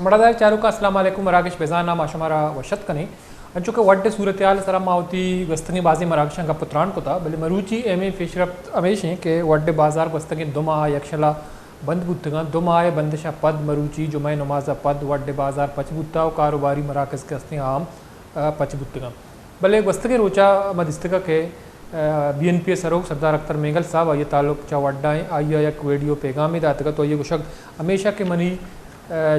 मड़ादार चारू का अस्सलाम वालेकुम मराकश बेजाना माशमारा वशत कनी अंचुके वड्डे सूरत हाल सरा मावती गस्तंगी बाजी मराकशा का पुत्रान को था बल्कि मरूची एम फिशरफ्त अमेश के वड्डे बाजार गस्तंगी दुमा यक्षला बंद बुतगा दुमा बंदिशा पद मरूची जुमा नमाजा पद वड्डे बाजार पचबुत्ता कारोबारी मराकज के हस्ती आम पचबुत्तगा बल्कि गस्तंगी रोचा मदिस्तगा के BNP सरोग सरदार अख्तर मेंगल साहब आइए ताल्लुक चा वड्डाएँ आइए एक वीडियो पैगाम दातगा तो ये गुशक हमेशा के मनी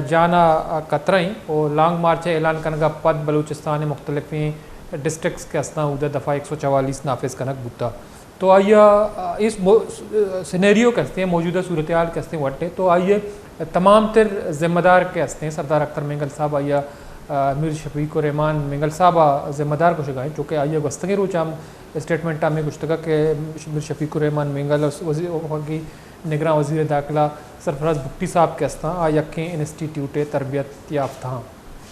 जाना कतरई और लॉन्ग मार्च ऐलान कनगा पद बलूचिस्तान मुख्तलिफ़ी डिस्ट्रिक्स के असना उदा दफ़ा 144 नाफिज कनक बुता तो आइए इस सिनेरियो के हस्ते मौजूदा सूरत हाल के हस्ते वटे तो आइए तमाम तिर ज़िम्मेदार के हस्ते सरदार अख्तर मेंगल साहब आइया मीर शफीक रहमान मेंगल साहब ज़िम्मेदार को शगाएँ चूँकि आइए गस्तंगी रोच हम स्टेटमेंट में गुश्तगा के मीर शफीक रहमान मेंगल की निगरान वज़ीर दाखिला सरफराज भुट्टी साहब के हस्ता आ यकें इंस्टीट्यूट तरबियत याफ्ता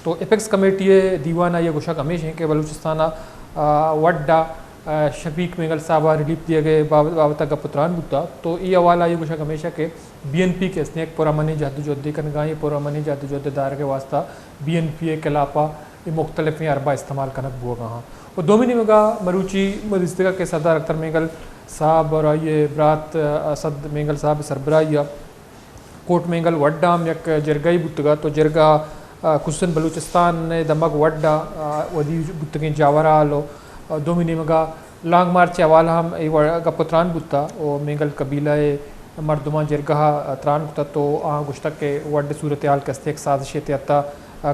तो एपेक्स कमेटी दीवाना ये गुशक हमेश हैं कि बलूचिस्तान वड्डा शफीक मेंगल साहब रिलीफ दिए गए बाबता का पुत्रान बुता तो ये हवाला ये गुशक हमेशा के BNP के हस्ते एक पुरानी जद्दोजहद कनगा ये पुरानी जद्दोजहद दार के वास्ता BNP के लापा ये मुख्तलिफ़ अरबा इस्तेमाल कनक बोगा हाँ और दोमिनी मगा मरूची मदिस्तगा के सरदार अख्तर मेंगल साहब और ये बरात असद मेंगल साहब सरबराह कोट मेंगल वड्डाम यक जरगाई बुतगा तो जरगा कुसन बलूचिस्तान ने दमक वड्डा वदी बुतगे जावरा लो दोमिनी मगा लॉन्ग मार्च हवाला हम का पुत्रान बुता और मेंगल कबीला मरदुमा जरगा त्रान बुता तो गुश्तक के वड्डे सूरत हाल कस्ते एक साजिश त्याता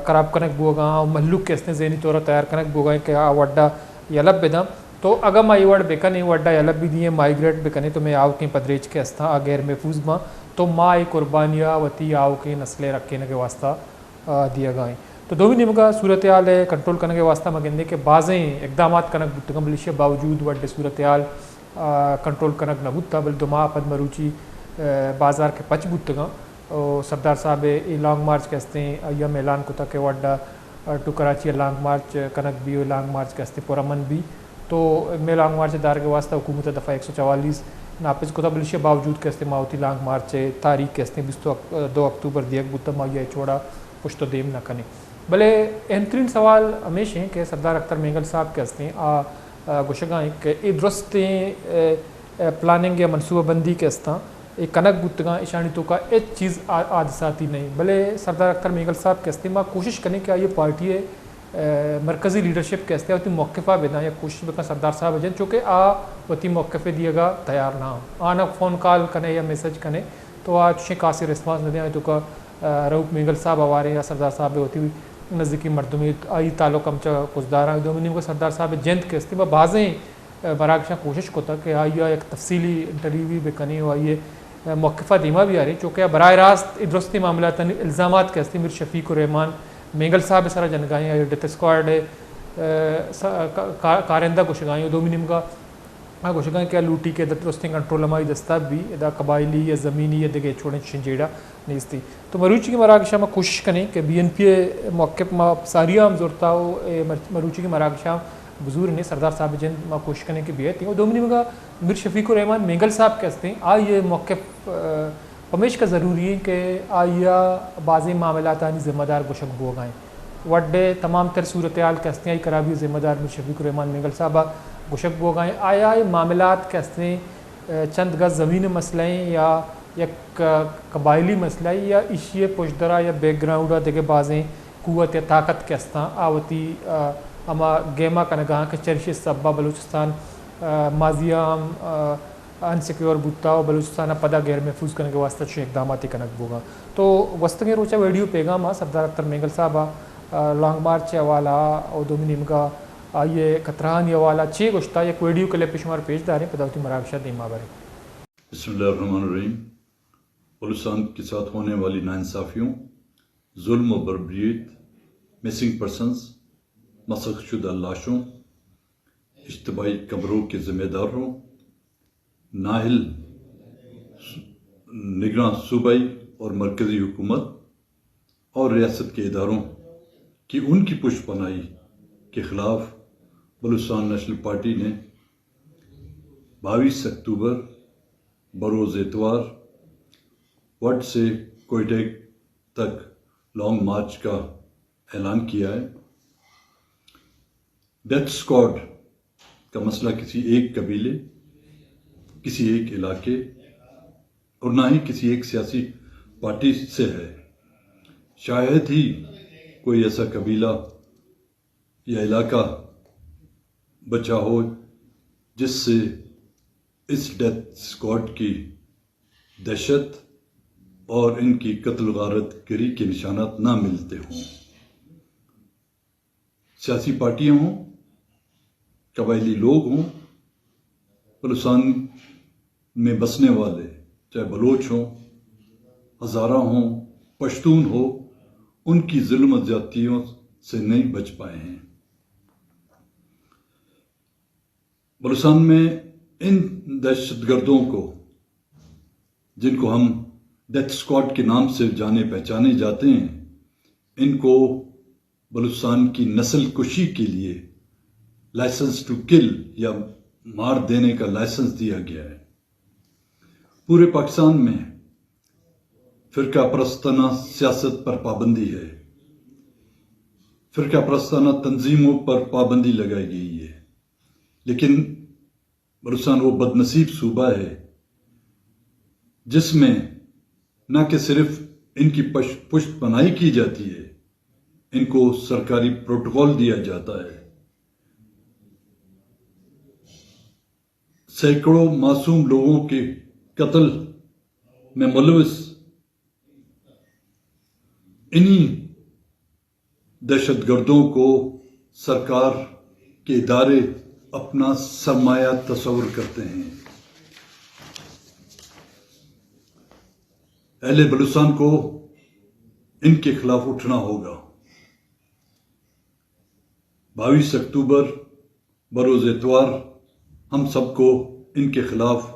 खराब कनक बोगा मल्लुक के हस्ते जहनी तौर तैयार कनक बोगा के वड्डा यलब बेदम तो अगर माई वड बेकने वड्डा यलब भी दिए माइग्रेट बेकने तो मैं आव के पदरेज के हस्ता गैर महफूज माँ तो माँ कुर्बानियाँ वती आव के नस्लें रखे के वास्ता दिया गए तो दो भी निमगा सूरत हाल कंट्रोल करने के वास्ता मगेंदे के बाज़ें इकदाम कनक बुतगम बलिशे बावजूद वड्डे सूरत हाल कंट्रोल कनक न बुता बल दुमा पद मरूची बाजार के पच बुतगा और सरदार साहब ए लॉन्ग मार्च के हस्ते यम ऐलान को तक वड्डा टू कराची लॉन्ग मार्च कनक भी लॉन्ग मार्च के हस्ते पुरमन भी तो मैं लॉन्ग मार्च दार के वास्ता हुकूमत दफ़ा 144 नापिस को बलिशे बावजूद के हस्ते मावती लॉन्ग मार्च तारीख के हस्ते 2 अक्टूबर दिया बुतम आइया छोड़ा पुश्तो देम न कने भले एहतरीन सवाल हमेशा हैं कि सरदार अख्तर मेंगल साहब के हस्ते गुशगाएँ कि दुरुस्त प्लानिंग या मनसूबाबंदी के हस्ता एक कनक बुतगा इशानी तो का एक चीज़ आदसाती नहीं भले सरदार अख्तर मेंगल साहब के हस्ते कोशिश करें कि ये पार्टी मरकज़ी लीडरशिप के हस्ते वती मौक़ा बेदा या कोशिश बेका सरदार साहब अजन चूँकि वती मौक़े दिएगा तैयार ना आना फ़ोन कॉल कने या मैसेज कने तो आज कासी रिस्पॉन्स न दें तो का रऊफ़ मेंगल साहब आवारे या सरदार साहब होती नज़दीकी मरदमी आई ताल्लुक हम कुजदारा दोमिनी को सरदार साहब जंत के हस्ते बाज़ें बरागशा कोशिश को था कि आइया एक तफसीली इंटरव्यू बेकनी हो आइए मौक़ा दीमा भी आ रही चूँकि बराह रास्त दुरुस्ती मामला इल्ज़ाम के हस्ते मीर शफीक रहमान मेंगल साहब सारा जनगाएँ डेथ स्क्वाड कारिंदा गुशगाएँ दो मिनिम का गुशगाएँ क्या लूटी के दुरुस्ती कंट्रोल हमारी दस्ताब भी इदा कबायली या ज़मीनी या दिगे छोड़े शिंजेड़ा नहीं थी तो मरूची की मराकशा में कोशिश करें कि BNP मौक़े में सारिया हम जोरता हो मरूची की मराकशा बुजुर्ग ने सरदार साहब जन में कोशिश करने की बेहती और दो मिनिम का मीर शफीक रहमान मेंगल साहब के हस्ते ये मौक़े हमेश का ज़रूरी है कि आइया बाज़ी मामलात ज़िम्मेदार गुशक बोगाएँ वड्डे तमाम तर सूरत हाल के हस्ते कराबी ज़िम्मेदार मीर शफीक रहमान मेंगल साहबा गुशक बोगाएँ आया मामलात के हस्ते चंद गज ज़मीन मसलें या एक कबायली मसला या इशिए पुशदरा या बैकग्राउंड देखे बाज़ें कुव्वत या ताकत के हस्ता आवती अमा गेमा कनगा के चर्च सब्बा बलूचिस्तान माजिया अनसिक्योर बुता और बलूचिस्तान पदा गैर महफूज करने के वास्ते इकदाम कनक बोगा तो वस्तंगे रोचा वीडियो पैगाम सरदार अख्तर मेंगल साहब लॉन्ग मार्च हवाला और दोमिनी का आइए कतरान हवाला 6 गुश्ता एक वीडियो के लिए पेशमार पेश दार पदावती मराकशा दीमा बारे बिस्मिल्लाहिर्रहमानिर्रहीम बलूचिस्तान के साथ होने वाली नाइंसाफ़ियों जुल्म व बर्बरियत मिसिंग पर्सनस मसख़शुदा लाशों इज्तिमाई कब्रों के ज़िम्मेदारों नाहिल निगरान सूबाई और मरकज़ी हुकूमत और रियासत के इदारों की उनकी पुष्पनाई के ख़िलाफ़ बलूचिस्तान नेशनल पार्टी ने 22 अक्टूबर बरोज़ एतवार वट से कोयटे तक लॉन्ग मार्च का ऐलान किया है। डेथ स्क्वाड का मसला किसी एक कबीले, किसी एक इलाके और ना ही किसी एक सियासी पार्टी से है। शायद ही कोई ऐसा कबीला या इलाका बचा हो जिससे इस डेथ स्क्वाड की दहशत और इनकी कत्ल गारत गिरी के निशानात ना मिलते हों। सियासी पार्टियां हों, कबायली लोग हों, बलूचिस्तान में बसने वाले चाहे बलोच हों, हज़ारा हों, पश्तून हो, उनकी जुल्म ज़्यादतियों से नहीं बच पाए हैं। बलूचिस्तान में इन दहशतगर्दों को, जिनको हम डेथ स्क्वाड के नाम से जाने पहचाने जाते हैं, इनको बलूचिस्तान की नस्ल कुशी के लिए लाइसेंस टू किल या मार देने का लाइसेंस दिया गया है। पूरे पाकिस्तान में फ़िरका परस्ताना सियासत पर पाबंदी है, फ़िरका परस्ताना तंजीमों पर पाबंदी लगाई गई है, लेकिन बलूचिस्तान वो बदनसीब सूबा है जिसमें न कि सिर्फ इनकी पुष्ट पनाही की जाती है, इनको सरकारी प्रोटोकॉल दिया जाता है। सैकड़ों मासूम लोगों के कत्ल में मुलविस इन्हीं दहशतगर्दों को सरकार के इदारे अपना सरमाया तस्वर करते हैं। अहले बलूचिस्तान को इनके खिलाफ उठना होगा। 22 अक्टूबर बरोज़ इतवार हम सबको इनके खिलाफ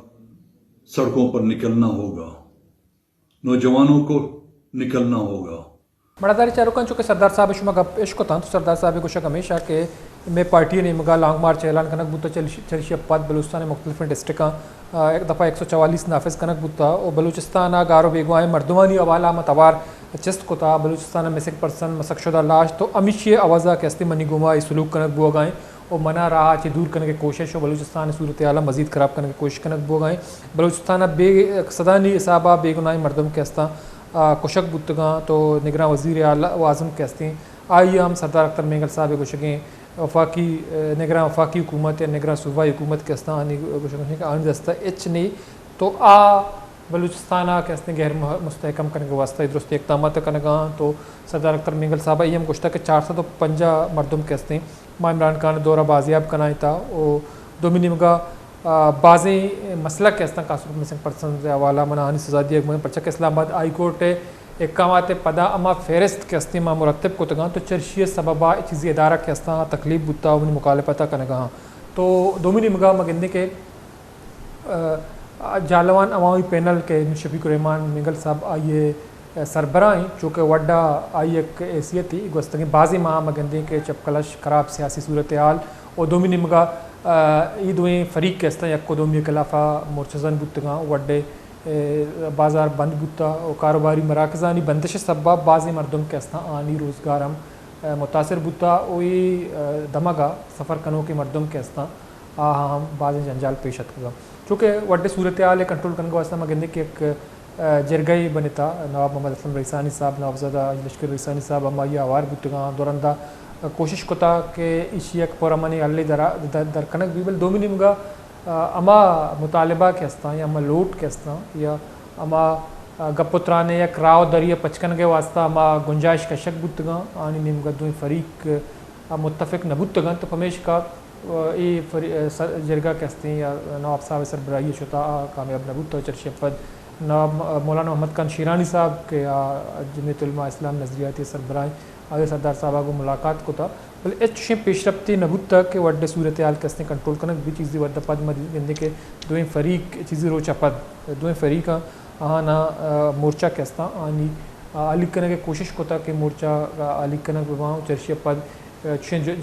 सड़कों पर निकलना होगा, नौजवानों को निकलना होगा। बड़ादारी चारों चूँकि सरदार साहब शुमा गप इश्क तो सरदार साहब कुछ हमेशा के में पार्टी ने मगा लॉन्ग मार्च ऐलान कनक बुता चलशी अपात बलूचिस्तान मुख्तलिफ डिस्ट्रिक्ट एक दफ़ा 144 नाफिज कनक बुता और बलूचिस्तान गारो बेगवाएँ मर्दवानी अवाला मतवार चस्त को था बलूचिस्तान मिसिंग पर्सन मसकशुदा लाश तो अमिशे आवाज़ा के अस्ती मनी गुमा सलूक कनक बुआ गाएँ और मना रहा चे दूर करने की कोशिश और बलूचिस्तान सूरत आलम मजीद ख़राब करने की कोशिश कनक बुआ गाएँ। बलूचिस्तान बे सदानी हिसाबा बेगुनाही मर्दम के अस्ता कुशक बुतगा तो निगरान वज़ीर आज़म के हस्ती आई हम सरदार अख्तर मेंगल साहब कुशकें वफाकी निगरान वफाकी हुकूमत या निगरान सूबाई हुकूमत के हस्ता आनी दस्ता एच नहीं तो बलूचिस्तान के हस्ते गैर मुस्तहकम करने के वास्ते दुरुस्त इकदाम करने तो सरदार अख्तर मेंगल साहब ये हम कुश्ता के 450 मरदम के हस्ते माँ इमरान खान दौरा बाजियाब कराई था और दोमिनी मगा बाज़ी मसला के हस्ता कासुर मिसिंग पर्सन से हवाला मना आनी सजा दिया पर्चा के इस्लामाबाद हाई कोर्ट इकामत पदा अमा फहरिस्त के हस्ती माँ मुरतब को तगा तो चर्शिय सबबा चीज़ी इदारा के हस्ता तकलीफ बुता उन्हें मुखालफता करने तो दोमिनी मगा मगिंदे के जालवान अवामी पैनल के शफीक रहमान मिंगल साहब आइए सरबराही चूँकि वड्डा आई एक हैसियत थी गुस्तगी बाजी माह मगंदी के चपकलश खराब सियासी सूरत हाल और दोमिनी मगा ईदों फरीक के हस्ता यको दोमी खिलाफा मुर्चजन बुतगा वड्डे बाजार बंद बुता और कारोबारी मराकज़ानी बंदिश सबा बाज़ी मरदम के हस्ता आनी रोज़गार हम मुतासर बुता वही दमगा सफ़र कनो के मरदम के हस्ता हम बाज़ी जंजाल पेशत होगा चूँकि वड्डे सूरत हाल कंट्रोल करने के वास्ते मगंदे के एक जरगई बनिता नवाब मोहम्मद असलम रईसानी साहब नवाबजादा लश्कर रईसानी साहब अमा ये आवार बुतगा दौरंदा कोशिश कोता के इशियक पुरमनी अल्ली दर कनक बीबल दोमिनी मगा अमा मुतालबा के हस्ता या अमा लोट के हस्ता या अमा गपुत्राने या क्राव दरिया पचकन के वास्ता अमा गुंजाइश का शक बुतगा आनी निमगा दुई फरीक मुत्तफिक नबुतगा तो हमेश का ये जरगा के हस्ते या नवाब साहब सरबराही शुता कामयाब नबुत चर्शी पद नवाब मौलाना मोहम्मद खान शीरानी साहब के जमीयत उलमा इस्लाम नजरियाती सरबराही आगे सरदार साहब को मुलाकात को था बल अच्छे पेशरफ्ती नबूत तक के वड्डे सूरत हाल के हस्ते कंट्रोल करने भी चीज़ी वड्ड पद मदे के दोएं फरीक चीज़ी रोचा पद दोएं फरीक आना मोर्चा के हस्ता आनी अलिक करने की कोशिश को था कि मोर्चा अलिक करने वहाँ चर्शी पद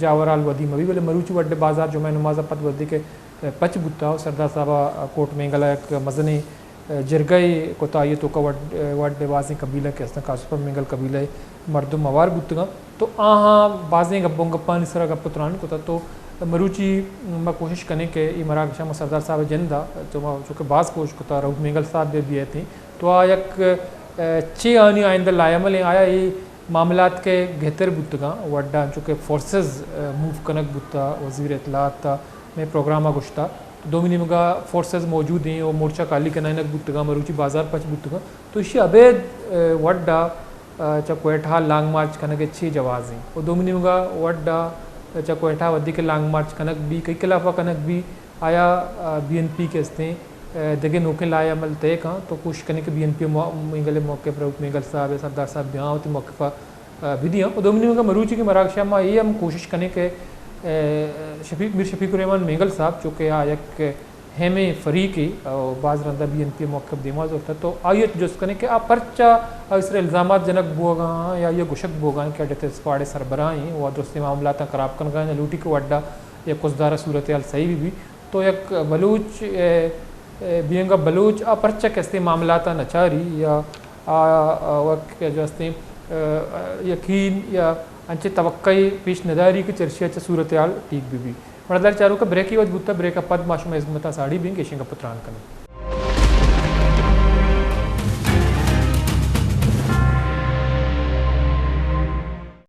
जावराल वदी मवी बोले मरूची वड्डे बाजार जो मैं नमाजा पद वदी के पच बुता सरदार साहब कोर्ट में गला एक मजनी जरगई कोताही तो का वड बाजी कबीला के हसन कासुपर मिंगल कबीला मर्दुम मवार बुतगा तो आहा बाजें गप्पों गप्पा निसरा गप्प तुरान कोता तो मरूची मैं कोशिश करने के ये मराकशा में सरदार साहब जिंदा तो मैं चूँकि बाज कोश कोता रऊफ मिंगल साहब भी थे तो आ एक चे आनी आइंदा लायामल आया ये मामलात के घेतर बुतगा वड्डा चूँकि फोर्सेस मूव कनक बुता वजीर इतलात में प्रोग्राम गुश्ता दोमिनी मगा फोर्सेस मौजूद हैं और मोर्चा काली कनाइनक बुतगा मरूची बाजार पच बुतगा तो इसी अबेद वड्डा चकोएठा लांग मार्च कनक अच्छी जवाज़ हैं और दोमिनी मगा वड्डा चकोएठा वदी के लांग मार्च कनक भी कई खिलाफा कनक भी आया BNP के हस्ते दगे नौके लाया अमल तय कहाँ तो कोशिश करने के BNP मिंगल मौके पर मिंगल साहब सरदार साहब यहाँ होती मौके पर विधियाँ और दोमिनी मगा मरूची की मराकशा में ये हम कोशिश करने के मीर शफीकुर रहमान मिंगल साहब चूँकि एक हेमे फरीकी और बाज़ रंदा BNP मौके पर दिमाग होता तो आइए जो करने के आप पर्चा इस इल्ज़ाम जनक बोगा या ये गुशक बोगा क्या कहते स्क्वाड सरबराही व दोस्ती मामला खराब कर गए लूटी को वड्डा या कुछदारा सूरत हाल सही भी तो एक बलूच बियंगा बलूच आ पर्चा कैसे मामला नचारी या जो हस्ते यकीन या अंचे तवक्कई पेश नदारी की चर्चा सूरत हाल ठीक भी मरदार चारों का ब्रेक ही वक्त बुता ब्रेक पद माशुम इज़्मता साड़ी भी केशिंग पुत्रान कने